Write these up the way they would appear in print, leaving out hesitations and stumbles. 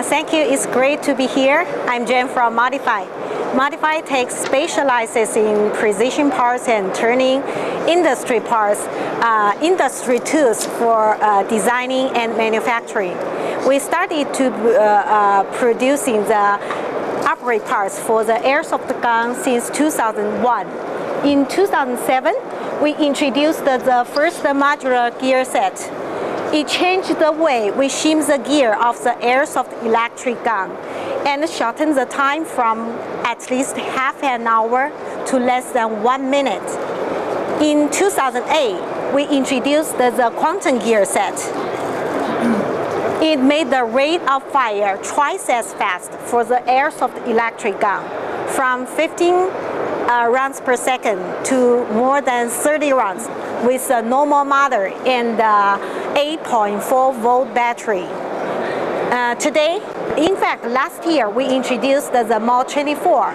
Thank you. It's great to be here. I'm Jen from MOD24. MOD24 specializes in precision parts and turning industry parts, industry tools for designing and manufacturing. We started to producing the upgrade parts for the airsoft gun since 2001. In 2007, we introduced the first modular gear set. It changed the way we shim the gear of the airsoft electric gun and shortened the time from at least half an hour to less than 1 minute. In 2008, we introduced the quantum gear set. It made the rate of fire twice as fast for the airsoft electric gun, from 15 rounds per second to more than 30 rounds with a normal motor and 8.4 volt battery. Today, in fact, last year we introduced the MOD24,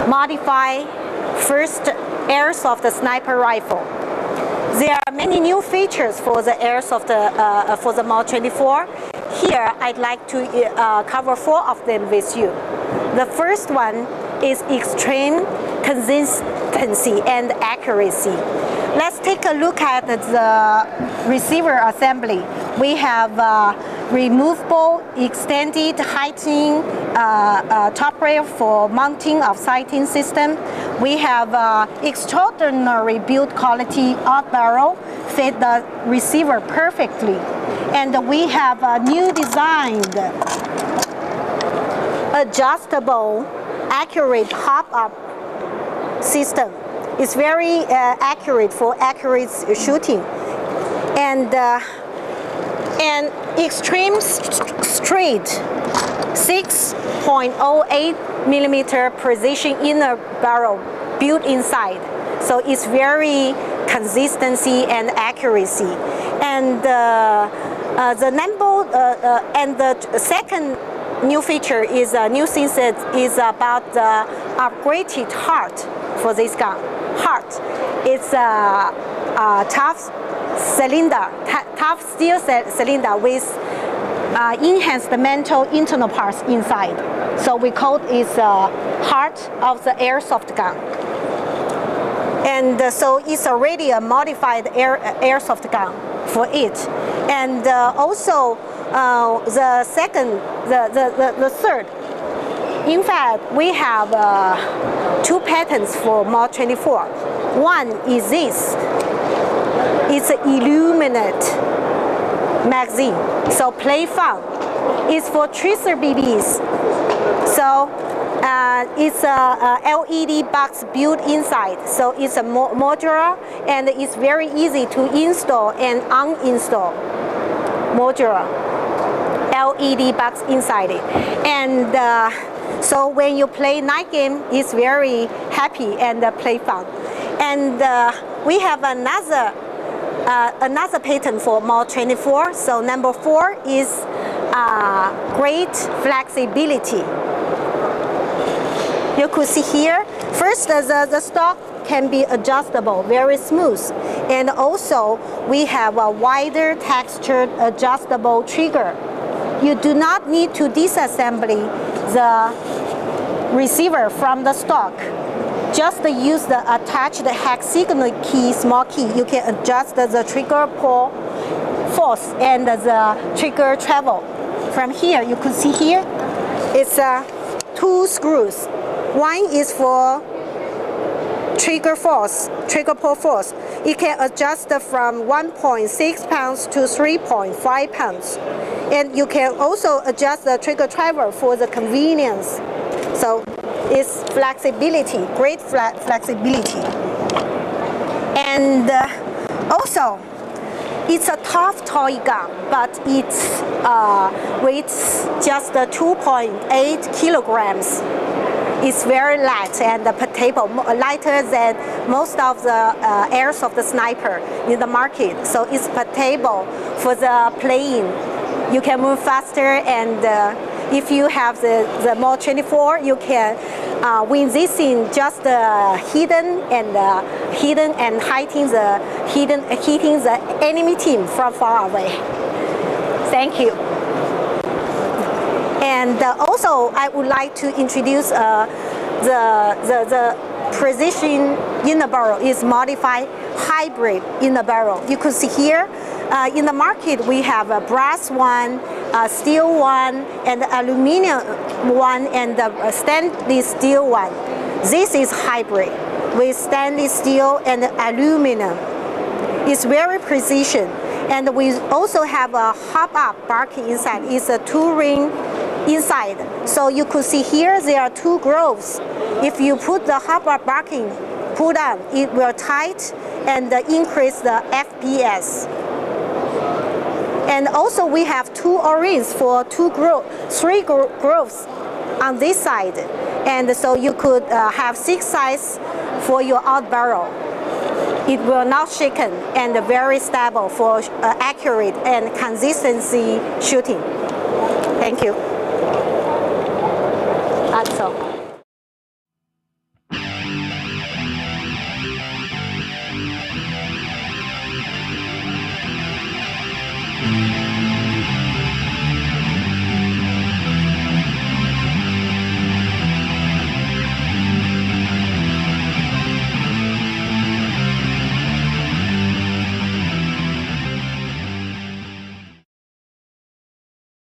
modified first airsoft sniper rifle. There are many new features for the airsoft for the MOD24. Here, I'd like to cover 4 of them with you. The first one is extreme consistency and accuracy. Let's take a look at the receiver assembly. We have removable extended heighting top rail for mounting of sighting system. We have extraordinary build quality off barrel, fit the receiver perfectly. And we have a new designed adjustable accurate hop-up system. It's very accurate for accurate shooting. And extreme straight 6.08 millimeter precision inner barrel built inside. So it's very consistency and accuracy. And the second new feature is a new thing that is about the upgraded heart for this gun. Heart, it's a tough steel cylinder with enhanced metal internal parts inside. So we call it heart of the airsoft gun. And so it's already a modified airsoft gun for it. And also the third, in fact, we have 2 patents for MOD24. One is this. It's an illuminate magazine, so play fun. It's for tracer BBs. So it's a LED box built inside. So it's a modular and it's very easy to install and uninstall. Modular LED box inside it. And so when you play night game, it's very happy and play fun. And we have another patent for MOD24. So number 4 is great flexibility. You could see here, first the stock can be adjustable, very smooth. And also we have a wider textured adjustable trigger. You do not need to disassemble the receiver from the stock. Just use the attached hexagonal key, small key. You can adjust the trigger pull force and the trigger travel. From here, you can see here, it's 2 screws. One is for trigger force, trigger pull force. You can adjust from 1.6 pounds to 3.5 pounds. And you can also adjust the trigger travel for the convenience. So it's flexibility, great flexibility. And also, it's a tough toy gun, but it weighs just 2.8 kilograms. It's very light and portable, lighter than most of the airsoft sniper in the market. So it's portable for the playing. You can move faster, and if you have the MOD24, you can win this in just hitting the enemy team from far away. Thank you. And also, I would like to introduce the precision in the barrel is modified hybrid in the barrel. You could see here, in the market we have a brass one, steel one, and aluminum one, and the stainless steel one. This is hybrid with stainless steel and aluminum. It's very precision. And we also have a hop-up barking inside. It's a 2-ring inside. So you could see here there are 2 grooves. If you put the hop-up barking pull down, it will tight and increase the FPS. And also we have 2 O-rings for 3 grooves on this side. And so you could have 6 sides for your out barrel. It will not shaken and very stable for accurate and consistency shooting. Thank you.